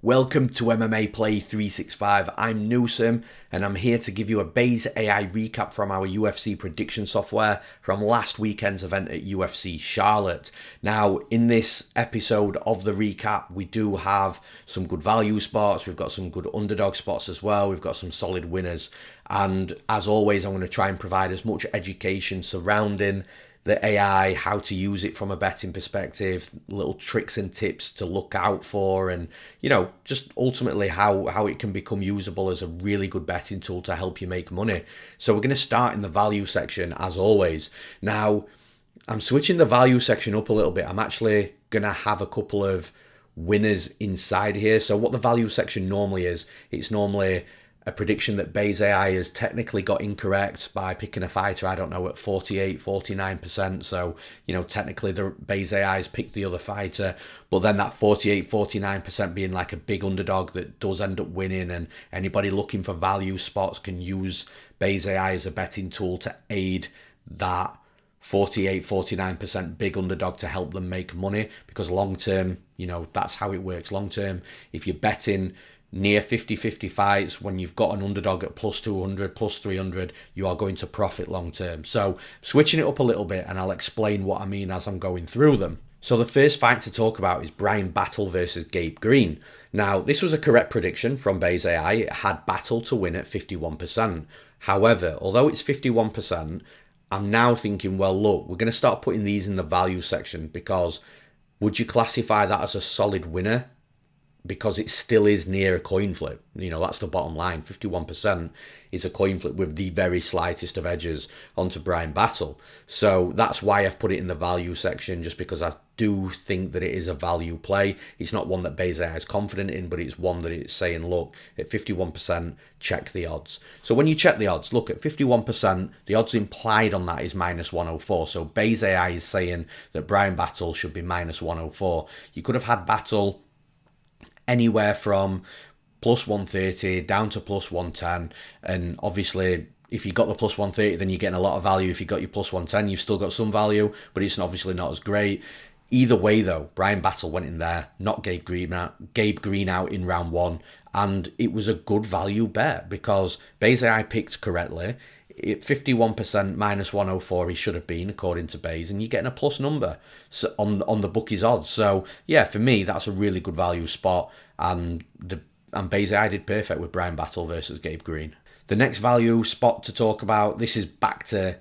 Welcome to MMAPlay365. I'm Newsome and I'm here to give you a Base AI recap from our UFC prediction software from last weekend's event at UFC Charlotte. Now, in this episode of the recap, we do have some good value spots, we've got some good underdog spots as well, we've got some solid winners, and as always, I'm going to try and provide as much education surrounding the AI, how to use it from a betting perspective, little tricks and tips to look out for, and just ultimately how it can become usable as a really good betting tool to help you make money. So we're going to start in the value section as always. Now, I'm switching the value section up a little bit. I'm actually going to have a couple of winners inside here. So what the value section normally is, it's normally a prediction that Base AI has technically got incorrect by picking a fighter, I don't know, at 48, 49%. So, technically the Base AI has picked the other fighter, but then that 48, 49% being like a big underdog that does end up winning, and anybody looking for value spots can use Base AI as a betting tool to aid that 48, 49% big underdog to help them make money, because long term, that's how it works. Long term, if you're betting near 50-50 fights, when you've got an underdog at plus 200, plus 300, you are going to profit long term. So switching it up a little bit, and I'll explain what I mean as I'm going through them. So the first fight to talk about is Bryan Battle versus Gabe Green. Now, this was a correct prediction from Base AI. It had Battle to win at 51%. However, although it's 51%, I'm now thinking, well, look, we're going to start putting these in the value section, because would you classify that as a solid winner? Because it still is near a coin flip. That's the bottom line. 51% is a coin flip with the very slightest of edges onto Bryan Battle. So that's why I've put it in the value section, just because I do think that it is a value play. It's not one that Base AI is confident in, but it's one that it's saying, look, at 51%, check the odds. So when you check the odds, look, at 51%, the odds implied on that is minus 104. So Base AI is saying that Bryan Battle should be minus 104. You could have had Battle anywhere from plus 130 down to plus 110, and obviously if you got the plus 130, then you're getting a lot of value. If you got your plus 110, you've still got some value, but it's obviously not as great. Either way though, Bryan Battle went in there, knocked Gabe Green out in round one, and it was a good value bet because Base AI picked correctly. At 51% minus 104 he should have been, according to Base, and you're getting a plus number on the bookies odds. So yeah, for me that's a really good value spot, and Base AI did perfect with Bryan Battle versus Gabe Green. The next value spot to talk about, this is back to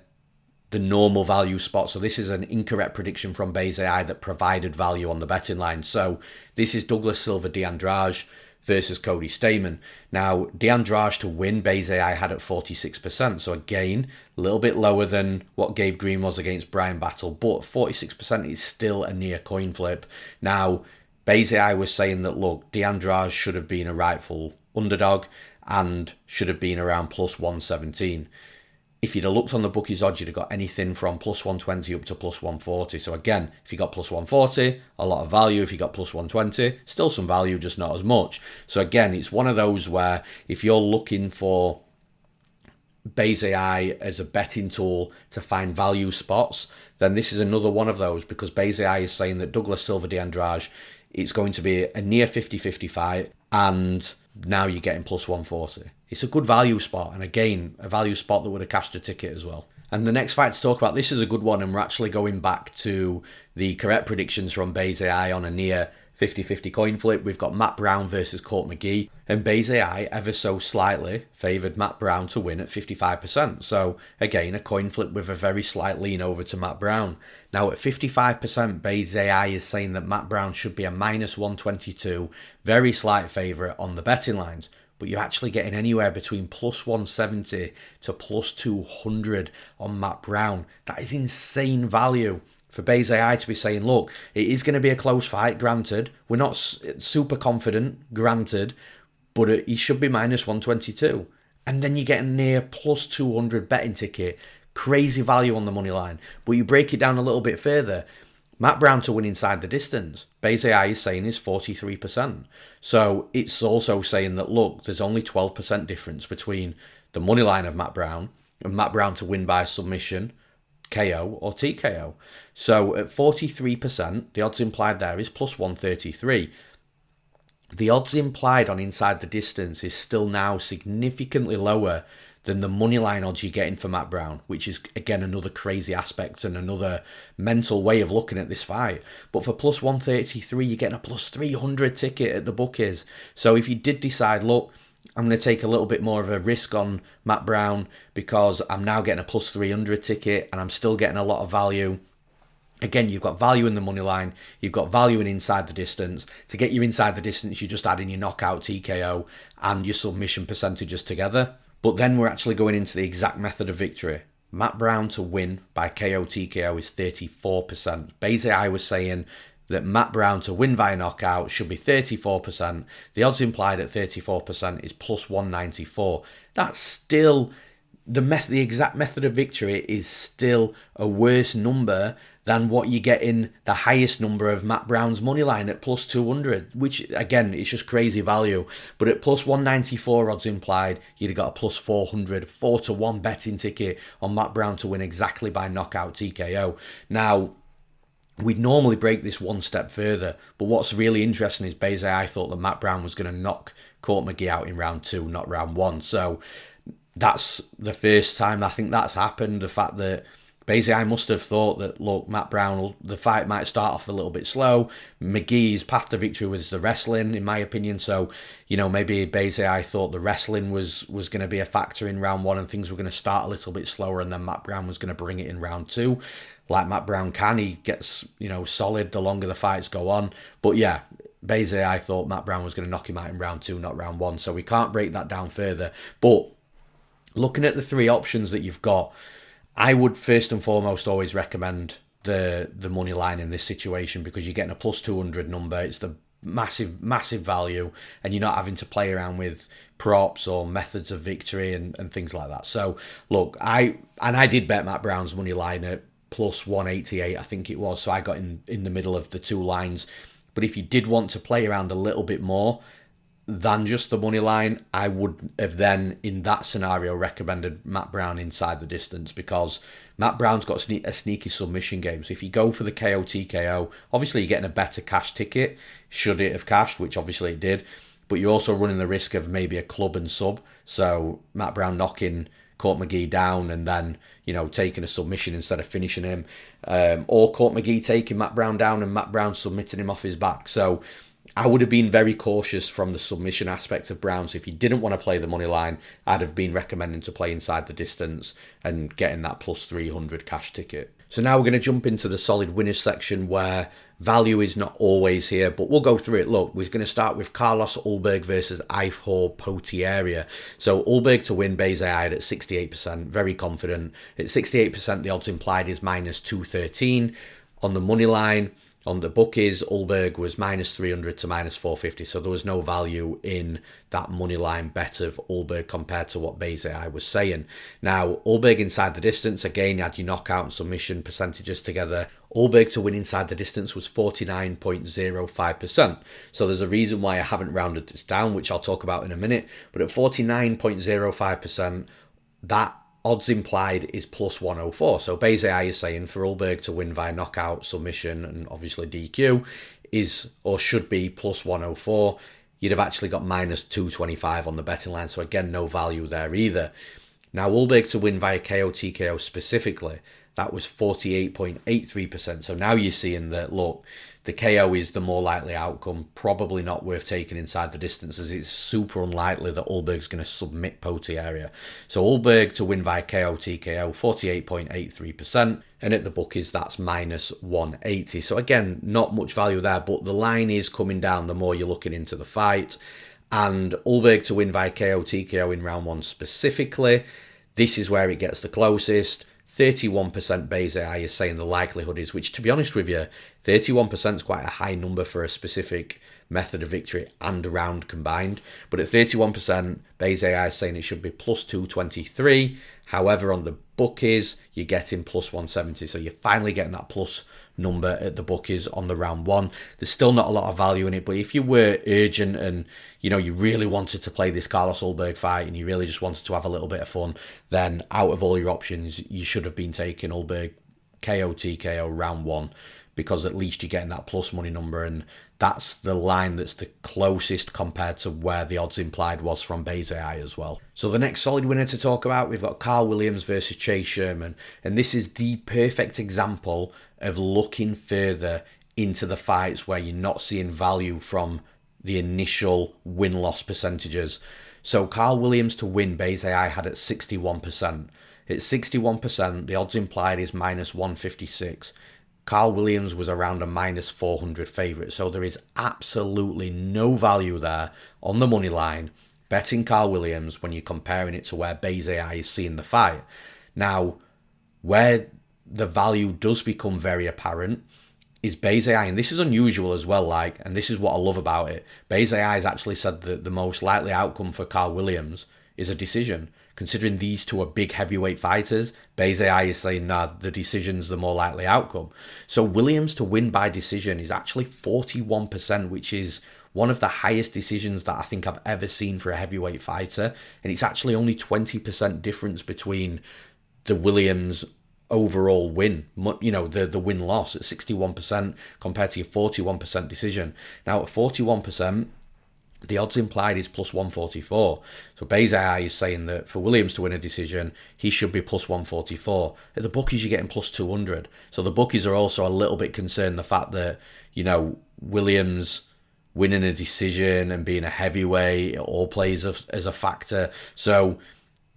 the normal value spot. So this is an incorrect prediction from Base AI that provided value on the betting line. So this is Douglas Silva Andrade versus Cody Stamann. Now, Andrade to win, Base AI had at 46%. So again, a little bit lower than what Gabe Green was against Bryan Battle, but 46% is still a near coin flip. Now, Base AI was saying that, look, Andrade should have been a rightful underdog and should have been around plus 117. If you'd have looked on the bookies odds, you'd have got anything from plus 120 up to plus 140. So again, if you got plus 140, a lot of value. If you got plus 120, still some value, just not as much. So again, it's one of those where if you're looking for Base AI as a betting tool to find value spots, then this is another one of those, because Base AI is saying that Douglas Silva Andrade, it's going to be a near 50-50 fight, and now you're getting plus 140. It's a good value spot, and again, a value spot that would have cashed a ticket as well. And the next fight to talk about, this is a good one, and we're actually going back to the correct predictions from Base AI on a near 50-50 coin flip. We've got Matt Brown versus McGee, and Base AI ever so slightly favoured Matt Brown to win at 55%. So again, a coin flip with a very slight lean over to Matt Brown. Now at 55%, Base AI is saying that Matt Brown should be a minus 122, very slight favourite on the betting lines. But you're actually getting anywhere between plus 170 to plus 200 on Matt Brown. That is insane value for Base AI to be saying, look, it is going to be a close fight, granted. We're not super confident, granted, but he should be minus 122. And then you're getting near plus 200 betting ticket. Crazy value on the money line. But you break it down a little bit further. Matt Brown to win inside the distance, Base AI is saying is 43%. So it's also saying that, look, there's only 12% difference between the money line of Matt Brown and Matt Brown to win by submission, KO or TKO. So at 43%, the odds implied there is plus 133. the odds implied on inside the distance is still now significantly lower than the moneyline odds you're getting for Matt Brown, which is, again, another crazy aspect and another mental way of looking at this fight. But for plus 133, you're getting a plus 300 ticket at the bookies. So if you did decide, look, I'm going to take a little bit more of a risk on Matt Brown because I'm now getting a plus 300 ticket and I'm still getting a lot of value. Again, you've got value in the money line, you've got value in inside the distance. To get you inside the distance, you're just adding your knockout TKO and your submission percentages together. But then we're actually going into the exact method of victory. Matt Brown to win by KO TKO is 34%. Basically, I was saying that Matt Brown to win via knockout should be 34%. The odds implied at 34% is plus 194. That's still the exact method of victory is still a worse number than what you get in the highest number of Matt Brown's money line at plus 200, which again is just crazy value. But at plus 194 odds implied, you'd have got a plus 400, 4-1 betting ticket on Matt Brown to win exactly by knockout TKO. Now, we'd normally break this one step further, but what's really interesting is basically I thought that Matt Brown was going to knock McGee out in round 2, not round 1. So that's the first time I think that's happened. The fact that basically I must have thought that, look, Matt Brown, the fight might start off a little bit slow. McGee's path to victory was the wrestling, in my opinion. So, maybe basically I thought the wrestling was going to be a factor in round 1 and things were going to start a little bit slower and then Matt Brown was going to bring it in round 2. Like Matt Brown can, he gets, solid the longer the fights go on. But yeah, basically I thought Matt Brown was going to knock him out in round 2, not round 1. So we can't break that down further. But looking at the 3 options that you've got, I would first and foremost always recommend the money line in this situation because you're getting a plus 200 number. It's the massive value and you're not having to play around with props or methods of victory and things like that. So look, I did bet Matt Brown's money line at plus 188, I think it was. So I got in the middle of the 2 lines. But if you did want to play around a little bit more than just the money line, I would have then, in that scenario, recommended Matt Brown inside the distance because Matt Brown's got a sneaky submission game. So if you go for the KO TKO, obviously you're getting a better cash ticket, should it have cashed, which obviously it did. But you're also running the risk of maybe a club and sub. So Matt Brown knocking McGee down and then, taking a submission instead of finishing him. Or McGee taking Matt Brown down and Matt Brown submitting him off his back. So I would have been very cautious from the submission aspect of Brown. So if you didn't want to play the money line, I'd have been recommending to play inside the distance and getting that plus 300 cash ticket. So now we're going to jump into the solid winners section where value is not always here, but we'll go through it. Look, we're going to start with Carlos Ulberg versus Ihor Potieria. So Ulberg to win, basically I had at 68%, very confident. At 68%, the odds implied is minus 213. On the money line, on the bookies, Ulberg was minus 300 to minus 450, so there was no value in that money line bet of Ulberg compared to what I was saying. Now, Ulberg inside the distance, again, you had your knockout and submission percentages together. Ulberg to win inside the distance was 49.05%. So there's a reason why I haven't rounded this down, which I'll talk about in a minute. But at 49.05%, that odds implied is plus 104. So basically, I is saying for Ulberg to win via knockout, submission, and obviously DQ is or should be plus 104. You'd have actually got minus 225 on the betting line. So again, no value there either. Now, Ulberg to win via KO TKO specifically, that was 48.83%. So now you're seeing that, look, the KO is the more likely outcome, probably not worth taking inside the distance as it's super unlikely that Ulberg's going to submit Potieria. So Ulberg to win via KO TKO, 48.83%. And at the bookies, that's minus 180. So again, not much value there, but the line is coming down the more you're looking into the fight. And Ulberg to win via KO TKO in round 1 specifically, this is where it gets the closest. 31% base AI is saying the likelihood is, which to be honest with you, 31% is quite a high number for a specific method of victory and a round combined. But at 31%, base AI is saying it should be plus 223. However, on the bookies, you're getting plus 170. So you're finally getting that plus number at the bookies on the round 1. There's still not a lot of value in it, but if you were urgent and you really wanted to play this Carlos Ulberg fight and you really just wanted to have a little bit of fun, then out of all your options, you should have been taking Ulberg KO TKO round 1 because at least you're getting that plus money number, and that's the line that's the closest compared to where the odds implied was from Bayes AI as well. So the next solid winner to talk about, we've got Karl Williams versus Chase Sherman, and this is the perfect example of looking further into the fights where you're not seeing value from the initial win-loss percentages. So Karl Williams to win, Bayes AI had at 61%. At 61%, the odds implied is minus 156. Karl Williams was around a minus 400 favourite. So there is absolutely no value there on the money line betting Karl Williams when you're comparing it to where Bayes AI is seeing the fight. Now, where the value does become very apparent is Bayes AI, and this is unusual as well, and this is what I love about it. Bayes AI has actually said that the most likely outcome for Karl Williams is a decision. Considering these two are big heavyweight fighters, Bayes AI is saying, nah, the decision's the more likely outcome. So Williams to win by decision is actually 41%, which is one of the highest decisions that I think I've ever seen for a heavyweight fighter. And it's actually only 20% difference between the Williams overall win, the win-loss at 61% compared to your 41% decision. Now at 41%, the odds implied is plus 144. So Bayes AI is saying that for Williams to win a decision, he should be plus 144. At the bookies, you're getting plus 200. So the bookies are also a little bit concerned the fact that, Williams winning a decision and being a heavyweight, it all plays as a factor. So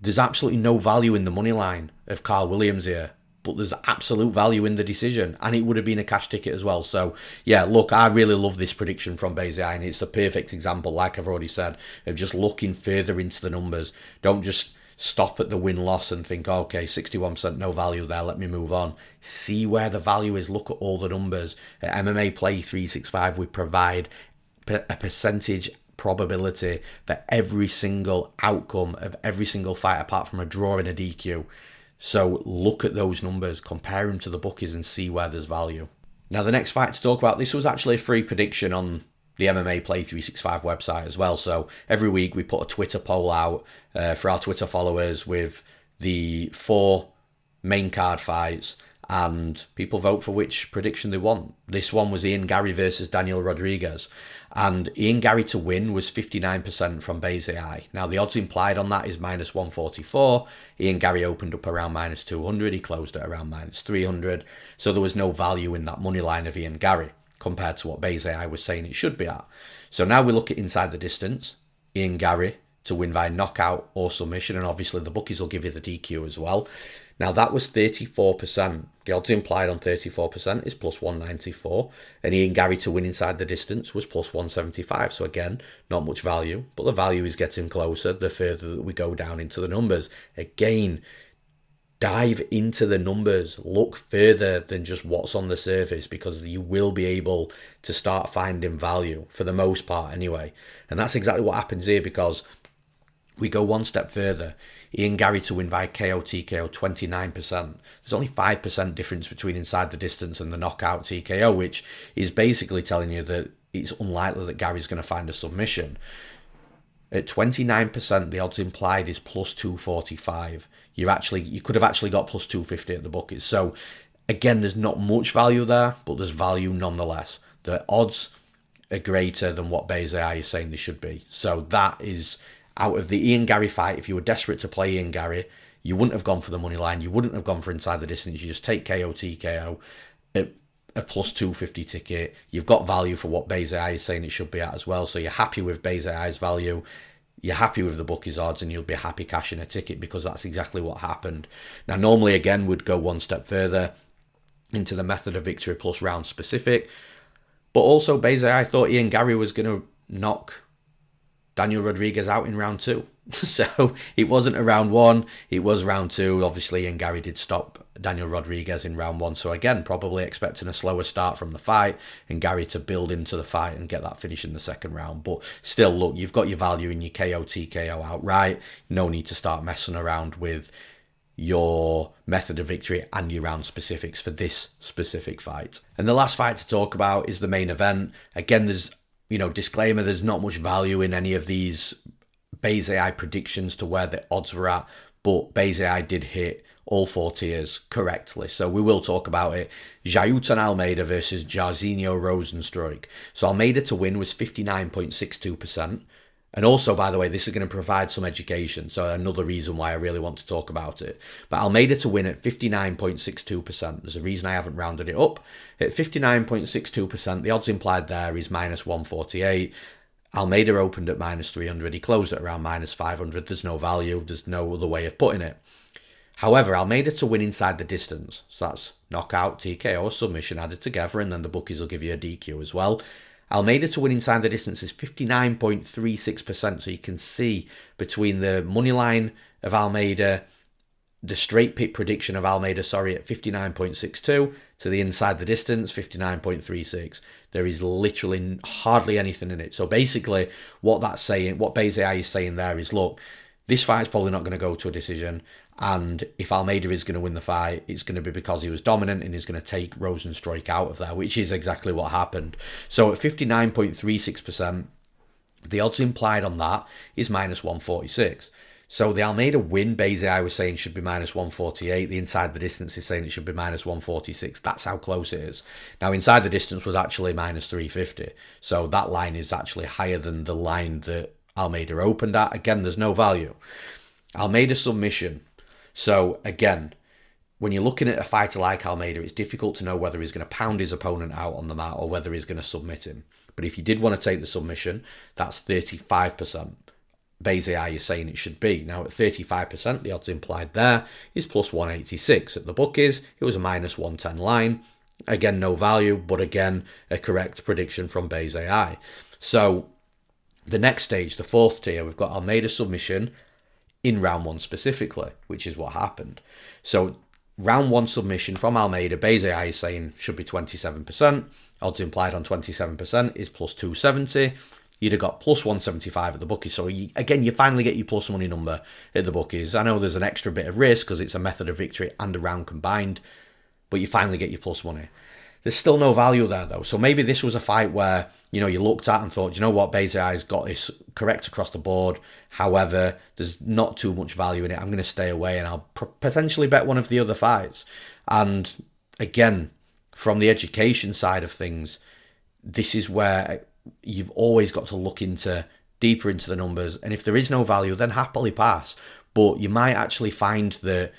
there's absolutely no value in the money line of Karl Williams here, but there's absolute value in the decision, and it would have been a cash ticket as well. So yeah, look, I really love this prediction from Bayes AI, and it's the perfect example, like I've already said, of just looking further into the numbers. Don't just stop at the win-loss and think, okay, 61% no value there, let me move on. See where the value is, look at all the numbers. At MMAPlay365, we provide a percentage probability for every single outcome of every single fight apart from a draw and a DQ. So look at those numbers, compare them to the bookies and see where there's value. Now the next fight to talk about, this was actually a free prediction on the MMAPlay365 website as well. So every week we put a Twitter poll out for our Twitter followers with the 4 main card fights, and people vote for which prediction they want. This one was Ian Garry versus Daniel Rodriguez, and Ian Garry to win was 59% from Bayes AI. Now the odds implied on that is minus 144. Ian Garry opened up around minus 200. He closed at around minus 300. So there was no value in that money line of Ian Garry compared to what Bayes AI was saying it should be at. So now we look at inside the distance. Ian Garry to win via knockout or submission, and obviously the bookies will give you the DQ as well. Now that was 34%. The odds implied on 34% is plus 194. And Ian Garry to win inside the distance was plus 175. So again, not much value, but the value is getting closer the further that we go down into the numbers. Again, dive into the numbers, look further than just what's on the surface, because you will be able to start finding value for the most part anyway. And that's exactly what happens here, because we go one step further. Ian Garry to win by KO TKO, 29%. There's only 5% difference between inside the distance and the knockout TKO, which is basically telling you that it's unlikely that Gary's going to find a submission. At 29%, the odds implied is plus 245. You could have actually got plus 250 at the bookies. So again, there's not much value there, but there's value nonetheless. The odds are greater than what Bayes AI is saying they should be. So that is, out of the Ian Garry fight, if you were desperate to play Ian Garry, you wouldn't have gone for the money line. You wouldn't have gone for inside the distance. You just take KO TKO at a plus 250 ticket. You've got value for what Bayes AI is saying it should be at as well. So you're happy with Bayes AI's value. You're happy with the bookies odds, and you'll be happy cashing a ticket, because that's exactly what happened. Now, normally, again, we'd go one step further into the method of victory plus round specific. But also, Bayes AI thought Ian Garry was going to knock Daniel Rodriguez out in round 2. So it wasn't a round 1, it was round 2. Obviously, Ian Garry did stop Daniel Rodriguez in round 1. So again, probably expecting a slower start from the fight and Garry to build into the fight and get that finish in the second round. But still, look, you've got your value in your KO TKO outright. No need to start messing around with your method of victory and your round specifics for this specific fight. And the last fight to talk about is the main event. Again, there's, disclaimer, there's not much value in any of these Bayes AI predictions to where the odds were at, but Bayes AI did hit all 4 tiers correctly. So we will talk about it. Jailton Almeida versus Jairzinho Rozenstruik. So Almeida to win was 59.62%. And also, by the way, this is going to provide some education. So another reason why I really want to talk about it. But Almeida to win at 59.62%. There's a reason I haven't rounded it up. At 59.62%, the odds implied there is minus 148. Almeida opened at minus 300. He closed at around minus 500. There's no value. There's no other way of putting it. However, Almeida to win inside the distance. So that's knockout, TKO, submission added together. And then the bookies will give you a DQ as well. Almeida to win inside the distance is 59.36%. So you can see between the money line of Almeida, the straight pick prediction of Almeida, at 59.62 to the inside the distance, 59.36. There is literally hardly anything in it. So basically what that's saying, what Base AI is saying there is, look, this fight's probably not going to go to a decision. And if Almeida is going to win the fight, it's going to be because he was dominant and he's going to take Rozenstruik out of there, which is exactly what happened. So at 59.36%, the odds implied on that is minus 146. So the Almeida win, Base AI was saying, should be minus 148. The inside the distance is saying it should be minus 146. That's how close it is. Now, inside the distance was actually minus 350. So that line is actually higher than the line that Almeida opened at. Again, there's no value. Almeida submission. So again, when you're looking at a fighter like Almeida, it's difficult to know whether he's going to pound his opponent out on the mat or whether he's going to submit him. But if you did want to take the submission, that's 35%. Base AI is saying it should be. Now at 35%, the odds implied there is plus 186. At the bookies, it was a minus 110 line. Again, no value, but again, a correct prediction from Base AI. So the next stage, the 4th tier, we've got Almeida submission in round 1 specifically, which is what happened. So round 1 submission from Almeida, Base AI is saying should be 27%. Odds implied on 27% is plus 270. You'd have got plus 175 at the bookies. So again, you finally get your plus money number at the bookies. I know there's an extra bit of risk because it's a method of victory and a round combined, but you finally get your plus money. There's still no value there though. So maybe this was a fight where, you looked at and thought, you know what, Base AI's got this correct across the board. However, there's not too much value in it. I'm going to stay away and I'll potentially bet one of the other fights. And again, from the education side of things, this is where you've always got to look deeper into the numbers. And if there is no value, then happily pass. But you might actually find that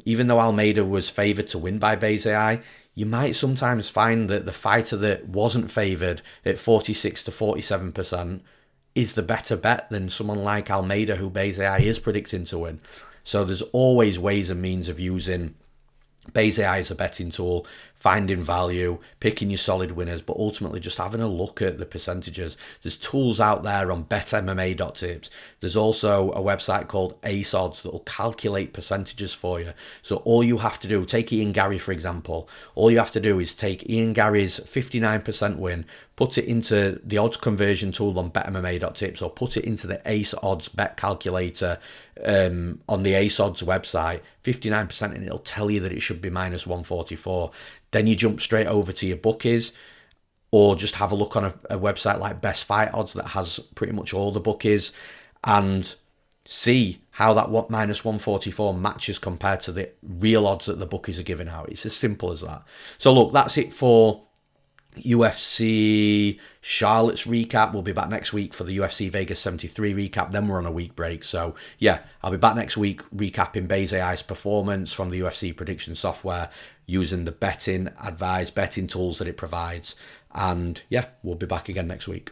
even though Almeida was favoured to win by Base AI, you might sometimes find that the fighter that wasn't favoured at 46 to 47% is the better bet than someone like Almeida, who Base AI is predicting to win. So there's always ways and means of using Base AI as a betting tool, finding value, picking your solid winners, but ultimately just having a look at the percentages. There's tools out there on betmma.tips. There's also a website called Ace Odds that will calculate percentages for you. So all you have to do, take Ian Garry for example, all you have to do is take Ian Garry's 59% win, put it into the odds conversion tool on betmma.tips, or put it into the Ace Odds bet calculator on the Ace Odds website, 59%, and it'll tell you that it should be minus 144. Then you jump straight over to your bookies, or just have a look on a website like Best Fight Odds that has pretty much all the bookies, and see how that minus 144 matches compared to the real odds that the bookies are giving out. It's as simple as that. So look, that's it for UFC Charlotte's recap. We'll be back next week for the UFC Vegas 73 recap. Then we're on a week break. So yeah, I'll be back next week recapping Base AI's performance from the UFC prediction software using the betting tools that it provides. And yeah, we'll be back again next week.